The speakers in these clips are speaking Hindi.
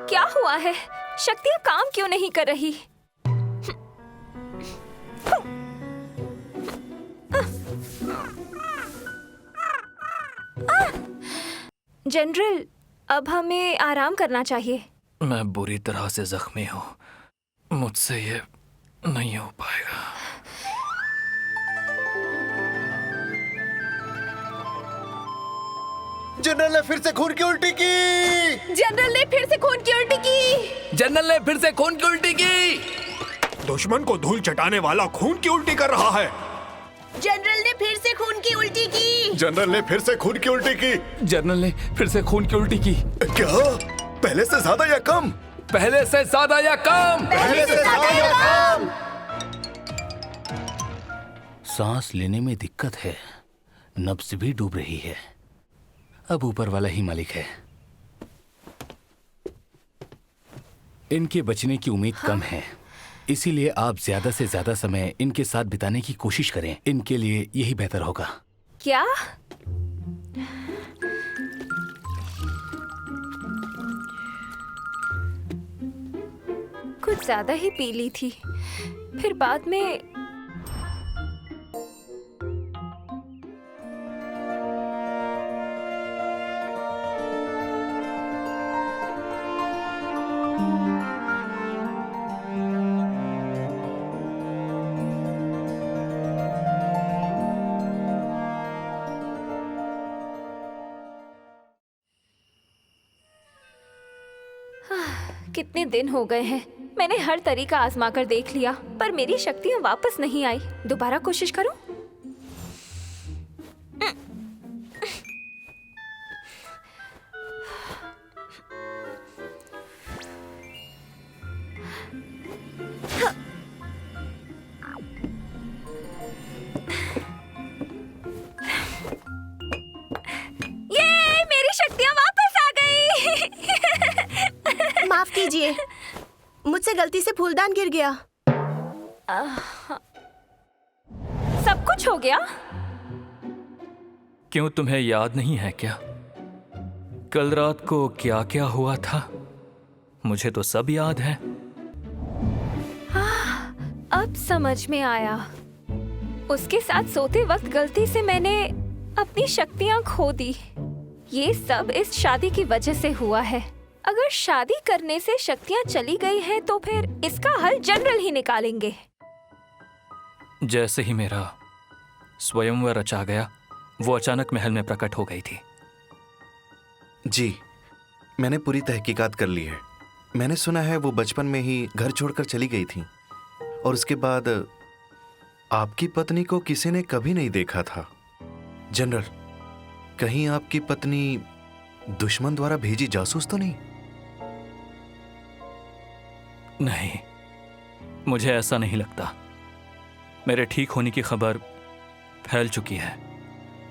क्या हुआ है? शक्तियाँ काम क्यों नहीं कर रही? जनरल, अब हमें आराम करना चाहिए। मैं बुरी तरह से जख्मी हूँ, मुझसे ये नहीं हो पाएगा। जनरल ने फिर से खून की उल्टी की। जनरल ने फिर से खून की उल्टी की। जनरल ने फिर से खून की उल्टी की। दुश्मन को धूल चटाने वाला खून की उल्टी कर रहा है। जनरल ने फिर से खून की उल्टी की। जनरल ने फिर से खून की उल्टी की। जनरल ने फिर से खून की उल्टी की। क्या? पहले से ज्यादा या कम? पहले से ज्यादा या कम? पहले से ज्यादा या कम? सांस लेने में दिक्कत है, नब्ज भी डूब रही है। अब ऊपर वाला ही मालिक है। इनके बचने की उम्मीद कम है, इसीलिए आप ज्यादा से ज्यादा समय इनके साथ बिताने की कोशिश करें। इनके लिए यही बेहतर होगा। क्या? कुछ ज्यादा ही पी ली थी, फिर बाद में कितने दिन हो गए हैं। मैंने हर तरीका आजमा कर देख लिया, पर मेरी शक्तियाँ वापस नहीं आई। दोबारा कोशिश करूं? ये मेरी शक्तियाँ वापस आ गई। माफ कीजिए, मुझसे गलती से फूलदान गिर गया। सब कुछ हो गया? क्यों, तुम्हें याद नहीं है क्या? कल रात को क्या क्या हुआ था? मुझे तो सब याद है। अब समझ में आया। उसके साथ सोते वक्त गलती से मैंने अपनी शक्तियां खो दी। ये सब इस शादी की वजह से हुआ है। अगर शादी करने से शक्तियां चली गई हैं, तो फिर इसका हल जनरल ही निकालेंगे। जैसे ही मेरा स्वयंवर रचा गया, वो अचानक महल में प्रकट हो गई थी। जी, मैंने पूरी तहकीकात कर ली है। मैंने सुना है वो बचपन में ही घर छोड़कर चली गई थी और उसके बाद आपकी पत्नी को किसी ने कभी नहीं देखा था। जनरल, कहीं आपकी पत्नी दुश्मन द्वारा भेजी जासूस तो नहीं? नहीं, मुझे ऐसा नहीं लगता। मेरे ठीक होने की खबर फैल चुकी है।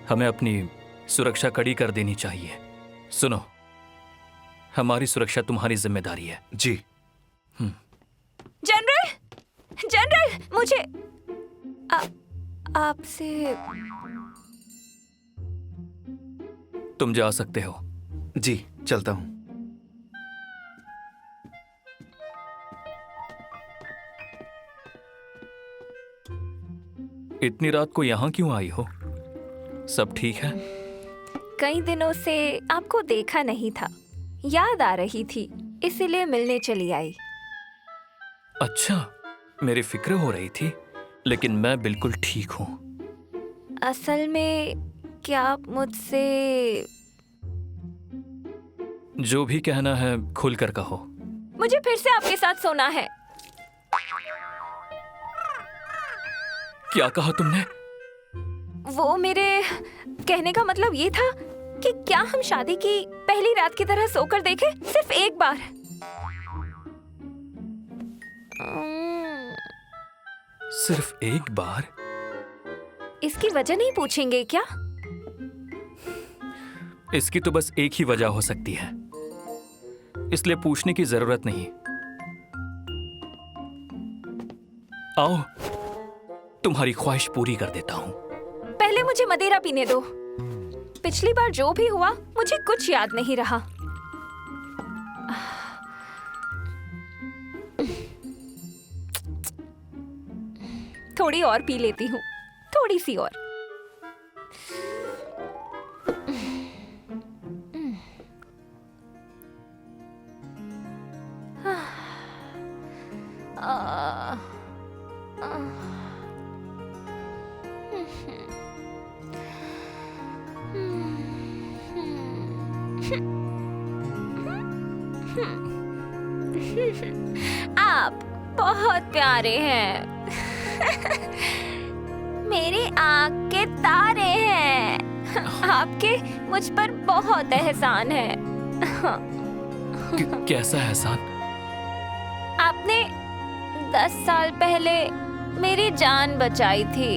हमें अपनी सुरक्षा कड़ी कर देनी चाहिए। सुनो, हमारी सुरक्षा तुम्हारी जिम्मेदारी है। जी। जनरल, जनरल, मुझे आपसे। तुम जा सकते हो। जी, चलता हूं। इतनी रात को यहाँ क्यों आई हो? सब ठीक है? कई दिनों से आपको देखा नहीं था, याद आ रही थी, इसीलिए मिलने चली आई। अच्छा, मेरी फिक्र हो रही थी, लेकिन मैं बिल्कुल ठीक हूँ। असल में क्या आप मुझसे? जो भी कहना है खुल कर कहो। मुझे फिर से आपके साथ सोना है। क्या कहा तुमने? वो मेरे कहने का मतलब ये था कि क्या हम शादी की पहली रात की तरह सोकर देखें, सिर्फ एक बार। सिर्फ एक बार? इसकी वजह नहीं पूछेंगे क्या? इसकी तो बस एक ही वजह हो सकती है, इसलिए पूछने की जरूरत नहीं। आओ, तुम्हारी ख्वाहिश पूरी कर देता हूं। पहले मुझे मदिरा पीने दो। पिछली बार जो भी हुआ, मुझे कुछ याद नहीं रहा। थोड़ी और पी लेती हूँ, थोड़ी सी और। आप बहुत प्यारे हैं। मेरी आँख के तारे हैं। आपके मुझ पर बहुत एहसान है। कैसा एहसान? आपने 10 साल पहले मेरी जान बचाई थी।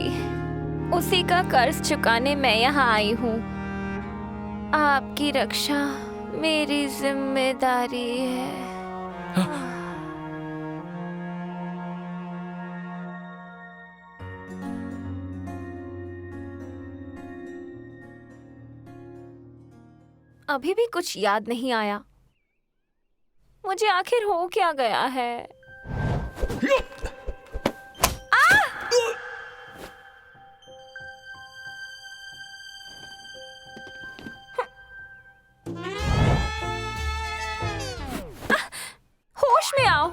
उसी का कर्ज चुकाने मैं यहाँ आई हूँ। आपकी रक्षा मेरी जिम्मेदारी है। अभी भी कुछ याद नहीं आया। मुझे आखिर हो क्या गया है? होश में आओ।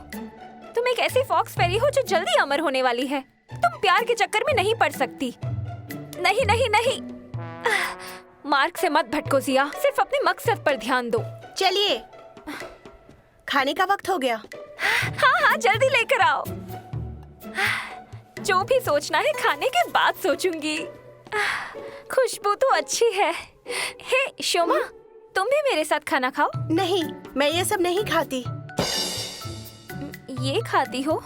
तुम एक ऐसी फॉक्स फेरी हो जो जल्दी अमर होने वाली है। तुम प्यार के चक्कर में नहीं पड़ सकती। नहीं नहीं नहीं, मार्ग से मत भटको जिया। सिर्फ अपने मकसद पर ध्यान दो। चलिए, खाने का वक्त हो गया। हाँ हाँ, जल्दी लेकर आओ। जो भी सोचना है खाने के बाद सोचूंगी। खुशबू तो अच्छी है। हे शोमा, तुम भी मेरे साथ खाना खाओ। नहीं, मैं ये सब नहीं खाती। ये खाती हो?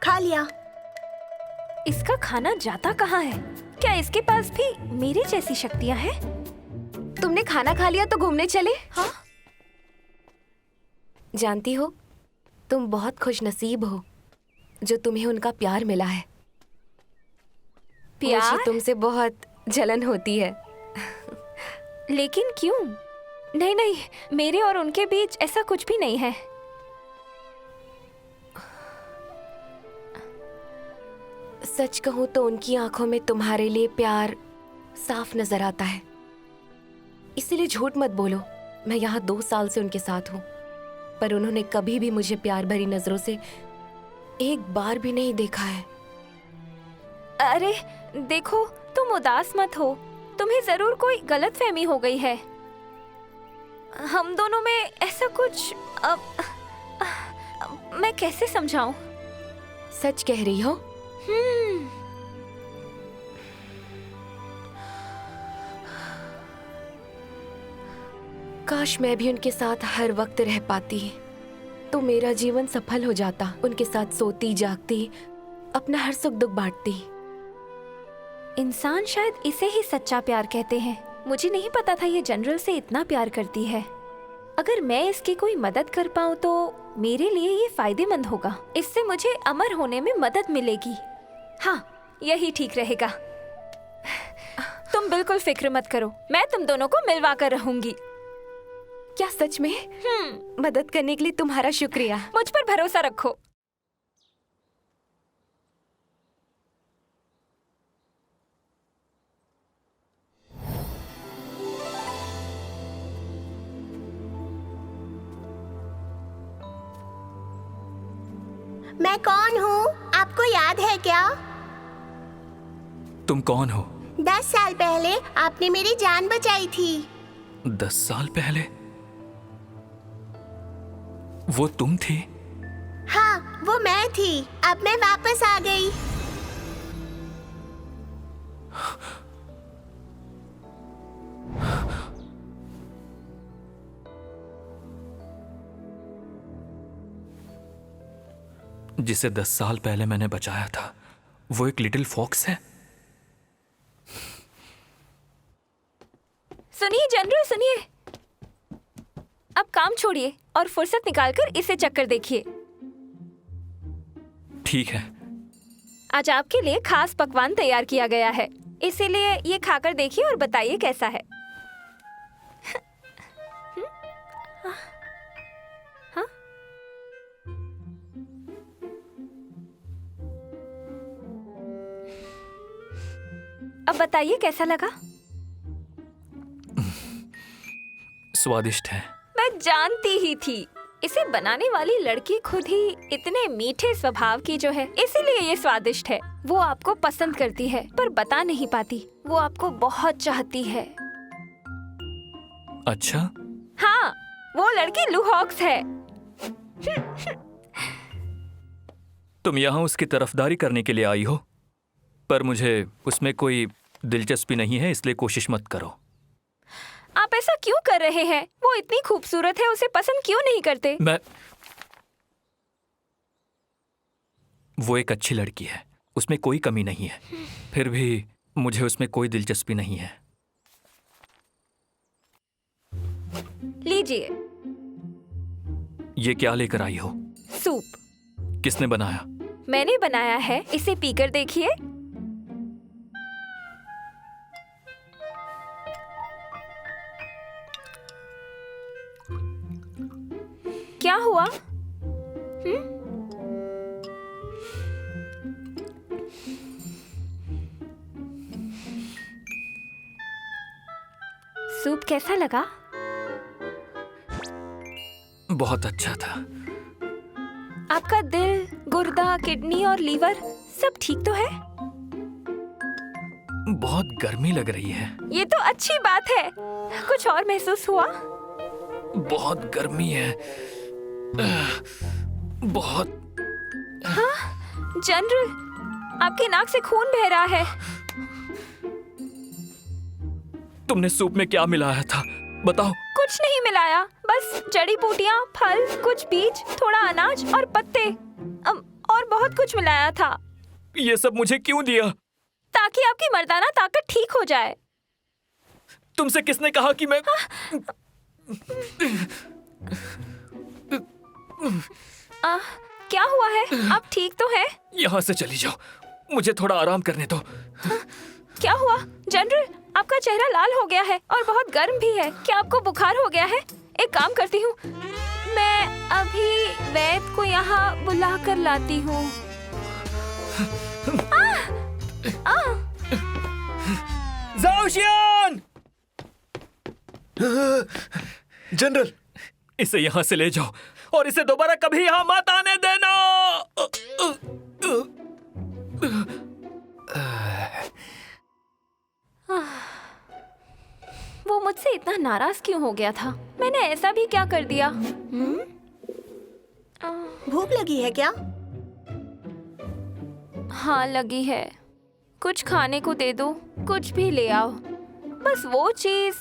खा लिया। इसका खाना जाता कहाँ है? क्या इसके पास भी मेरी जैसी शक्तियाँ हैं? तुमने खाना खा लिया तो घूमने चले? हाँ? जानती हो, तुम बहुत खुशनसीब हो जो तुम्हें उनका प्यार मिला है। प्यार? मुझे तुमसे बहुत जलन होती है। लेकिन क्यों? नहीं नहीं, मेरे और उनके बीच ऐसा कुछ भी नहीं है। सच कहूं तो उनकी आंखों में तुम्हारे लिए प्यार साफ नजर आता है। इसीलिए झूठ मत बोलो। मैं यहाँ 2 साल से उनके साथ हूँ, पर उन्होंने कभी भी मुझे प्यार भरी नजरों से एक बार भी नहीं देखा है। अरे देखो, तुम उदास मत हो। तुम्हें जरूर कोई गलतफहमी हो गई है। हम दोनों में ऐसा कुछ मैं कैसे समझाऊं? सच कह रही हो? काश मैं भी उनके साथ हर वक्त रह पाती, तो मेरा जीवन सफल हो जाता। उनके साथ सोती जागती, अपना हर सुख दुख बांटती। इंसान शायद इसे ही सच्चा प्यार कहते हैं। मुझे नहीं पता था ये जनरल से इतना प्यार करती है। अगर मैं इसकी कोई मदद कर पाऊँ तो मेरे लिए ये फायदेमंद होगा। इससे मुझे अमर होने में मदद मिलेगी। हाँ, यही ठीक रहेगा। तुम बिल्कुल फिक्र मत करो, मैं तुम दोनों को मिलवा कर रहूंगी। क्या सच में? मदद करने के लिए तुम्हारा शुक्रिया। मुझ पर भरोसा रखो। मैं कौन हूँ? आपको याद है क्या? तुम कौन हो? 10 साल पहले आपने मेरी जान बचाई थी। 10 साल पहले? वो तुम थी? हाँ, वो मैं थी। अब मैं वापस आ गई। जिसे 10 साल पहले मैंने बचाया था, वो एक लिटिल फॉक्स है। सुनिए जनरल, सुनिए। अब काम छोड़िए और फुर्सत निकालकर इसे चक्कर देखिए। ठीक है। आज आपके लिए खास पकवान तैयार किया गया है। इसीलिए ये खाकर देखिए और बताइए कैसा है। हाँ? अब बताइए कैसा लगा? स्वादिष्ट है। मैं जानती ही थी, इसे बनाने वाली लड़की खुद ही इतने मीठे स्वभाव की जो है, इसीलिए ये स्वादिष्ट है। वो आपको पसंद करती है पर बता नहीं पाती। वो आपको बहुत चाहती है। अच्छा, हाँ, वो लड़की लूहॉक्स है। तुम यहाँ उसकी तरफदारी करने के लिए आई हो, पर मुझे उसमें कोई दिलचस्पी नहीं है, इसलिए कोशिश मत करो। आप ऐसा क्यों कर रहे हैं? वो इतनी खूबसूरत है, उसे पसंद क्यों नहीं करते? वो एक अच्छी लड़की है, उसमें कोई कमी नहीं है, फिर भी मुझे उसमें कोई दिलचस्पी नहीं है। लीजिए। ये क्या लेकर आई हो? सूप। किसने बनाया? मैंने बनाया है, इसे पीकर देखिए। क्या हुआ? सूप कैसा लगा? बहुत अच्छा था। आपका दिल, गुर्दा, किडनी और लीवर सब ठीक तो है? बहुत गर्मी लग रही है। ये तो अच्छी बात है। कुछ और महसूस हुआ? बहुत गर्मी है। बहुत। जनरल, आपकी नाक से खून बह रहा है। तुमने सूप में क्या मिलाया था? बताओ। कुछ नहीं मिलाया, बस जड़ी बूटियां, फल, कुछ बीज, थोड़ा अनाज और पत्ते और बहुत कुछ मिलाया था। ये सब मुझे क्यों दिया? ताकि आपकी मर्दाना ताकत ठीक हो जाए। तुमसे किसने कहा कि मैं क्या हुआ है? आप ठीक तो हैं? यहाँ से चली जाओ, मुझे थोड़ा आराम करने दो। क्या हुआ? जनरल, आपका चेहरा लाल हो गया है और बहुत गर्म भी है। क्या आपको बुखार हो गया है? एक काम करती हूँ, मैं अभी वैद्य को यहाँ बुला कर लाती हूँ। ज़ाओशियान! जनरल, इसे यहाँ से ले जाओ और इसे दोबारा कभी यहाँ मत आने देना। वो मुझसे इतना नाराज क्यों हो गया था? मैंने ऐसा भी क्या कर दिया? भूख लगी है क्या? हाँ, लगी है। कुछ खाने को दे दो, कुछ भी ले आओ, बस वो चीज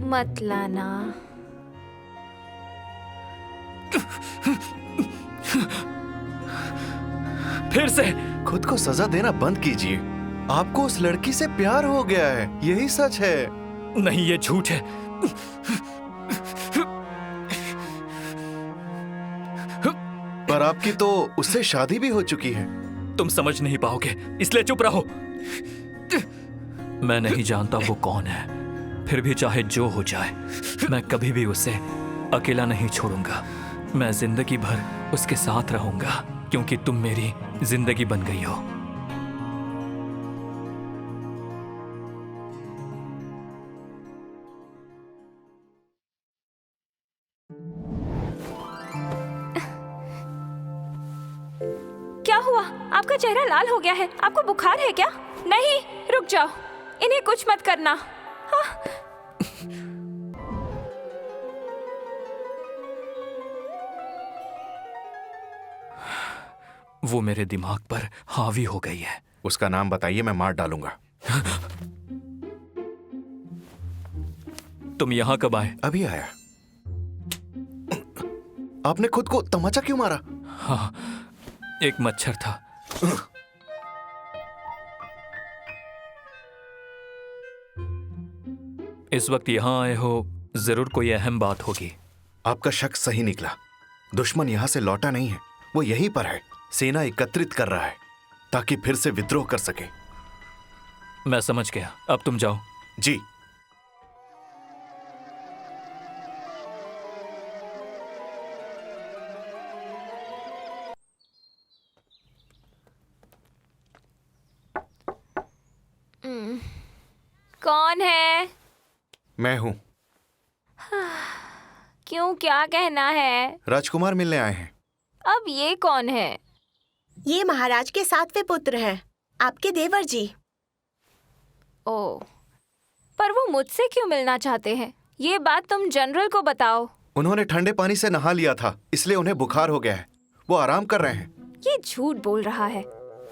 मत लाना। फिर से खुद को सजा देना बंद कीजिए। आपको उस लड़की से प्यार हो गया है, यही सच है। नहीं, ये झूठ है। पर आपकी तो उससे शादी भी हो चुकी है। तुम समझ नहीं पाओगे, इसलिए चुप रहो। मैं नहीं जानता वो कौन है, फिर भी चाहे जो हो जाए, मैं कभी भी उसे अकेला नहीं छोड़ूंगा। मैं जिंदगी भर उसके साथ रहूंगा, क्योंकि तुम मेरी जिंदगी बन गई हो। क्या हुआ? आपका चेहरा लाल हो गया है। आपको बुखार है क्या? नहीं, रुक जाओ, इन्हें कुछ मत करना। हाँ। वो मेरे दिमाग पर हावी हो गई है। उसका नाम बताइए, मैं मार डालूंगा। तुम यहाँ कब आए? अभी आया। आपने खुद को तमाचा क्यों मारा? हाँ, एक मच्छर था। इस वक्त यहाँ आए हो, जरूर कोई अहम बात होगी। आपका शक सही निकला। दुश्मन यहाँ से लौटा नहीं है, वो यहीं पर है। सेना एकत्रित कर रहा है ताकि फिर से विद्रोह कर सके। मैं समझ गया, अब तुम जाओ। जी। कौन है? मैं हूँ। क्यों, क्या कहना है? राजकुमार मिलने आए हैं। अब ये कौन है? ये महाराज के 7वें पुत्र हैं, आपके देवर जी। ओ, पर वो मुझसे क्यों मिलना चाहते हैं? ये बात तुम जनरल को बताओ। उन्होंने ठंडे पानी से नहा लिया था, इसलिए उन्हें बुखार हो गया है। वो आराम कर रहे हैं। ये झूठ बोल रहा है।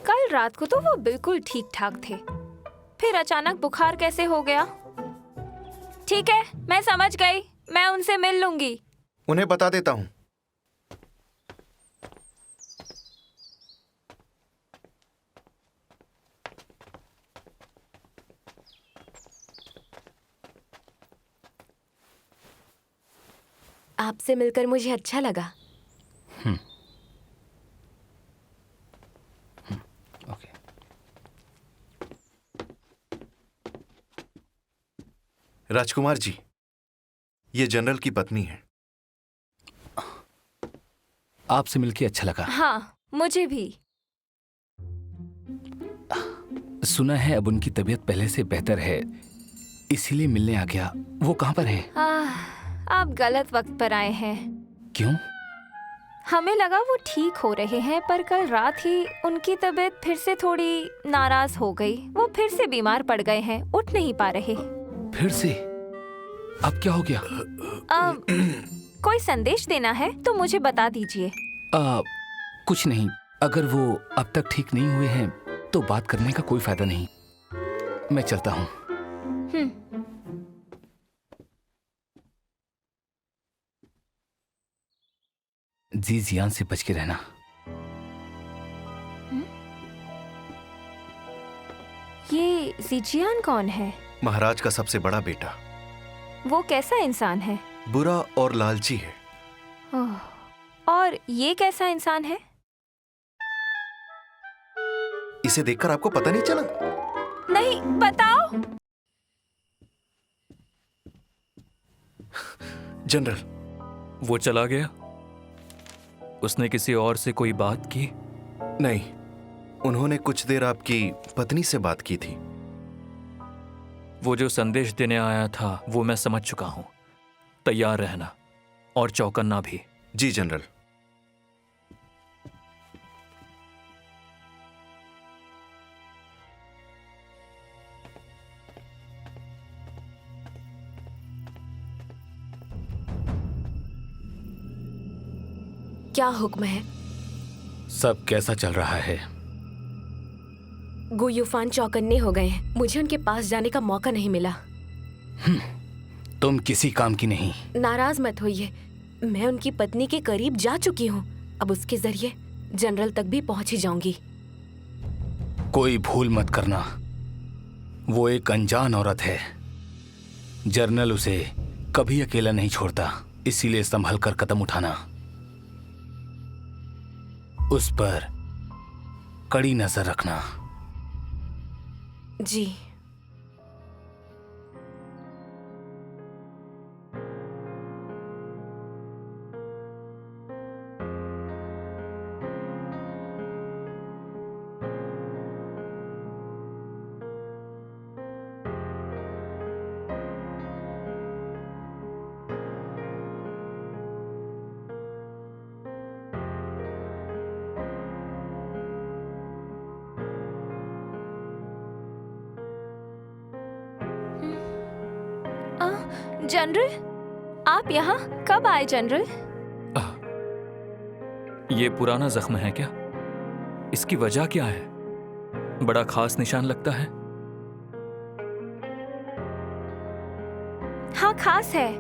कल रात को तो वो बिल्कुल ठीक ठाक थे, फिर अचानक बुखार कैसे हो गया? ठीक है, मैं समझ गई, मैं उनसे मिल लूंगी। उन्हें बता देता हूँ। आपसे मिलकर मुझे अच्छा लगा। ओके। राजकुमार जी, ये जनरल की पत्नी है। आपसे मिलके अच्छा लगा। हाँ, मुझे भी। सुना है अब उनकी तबीयत पहले से बेहतर है, इसीलिए मिलने आ गया। वो कहाँ पर है? आप गलत वक्त पर आए हैं। क्यों? हमें लगा वो ठीक हो रहे हैं, पर कल रात ही उनकी तबीयत फिर से थोड़ी नाराज हो गई। वो फिर से बीमार पड़ गए हैं, उठ नहीं पा रहे। फिर से? अब क्या हो गया? कोई संदेश देना है तो मुझे बता दीजिए। कुछ नहीं। अगर वो अब तक ठीक नहीं हुए हैं तो बात करने का कोई फायदा नहीं। मैं चलता हूँ। जी जियान से बच के रहना। ये जिजियान कौन है? महाराज का सबसे बड़ा बेटा। वो कैसा इंसान है? बुरा और लालची है। ओह, और ये कैसा इंसान है? इसे देखकर आपको पता नहीं चला? नहीं, बताओ। जनरल, वो चला गया? उसने किसी और से कोई बात की? नहीं, उन्होंने कुछ देर आपकी पत्नी से बात की थी। वो जो संदेश देने आया था वो मैं समझ चुका हूं। तैयार रहना और चौकन्ना भी। जी जनरल। क्या हुक्म है? सब कैसा चल रहा है? गुयूफान चौकन्ने हो गए हैं। मुझे उनके पास जाने का मौका नहीं मिला। तुम किसी काम की नहीं। नाराज मत होइए, मैं उनकी पत्नी के करीब जा चुकी हूँ। अब उसके जरिए जनरल तक भी पहुंच ही जाऊंगी। कोई भूल मत करना, वो एक अनजान औरत है। जनरल उसे कभी अकेला नहीं छोड़ता, इसीलिए संभल कर कदम उठाना। उस पर कड़ी नजर रखना। जी। जनरल, आप यहाँ कब आए जनरल? ये पुराना जख्म है क्या? इसकी वजह क्या है? बड़ा खास निशान लगता है। हाँ, खास है।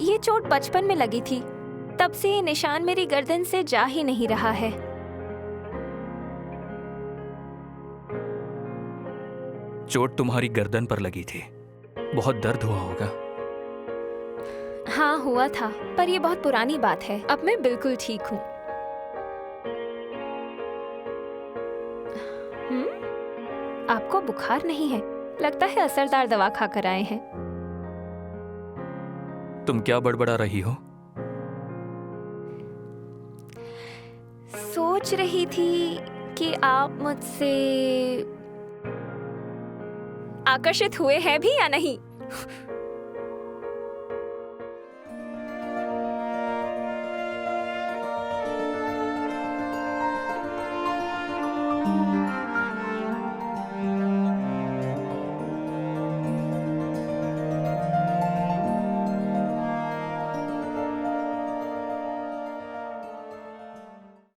ये चोट बचपन में लगी थी, तब से ये निशान मेरी गर्दन से जा ही नहीं रहा है। चोट तुम्हारी गर्दन पर लगी थी, बहुत दर्द हुआ होगा। हाँ, हुआ था, पर ये बहुत पुरानी बात है। अब मैं बिल्कुल ठीक हूँ। आपको बुखार नहीं है, लगता है असरदार दवा खाकर आए हैं। तुम क्या बड़बड़ा रही हो? सोच रही थी कि आप मुझसे आकर्षित हुए हैं भी या नहीं।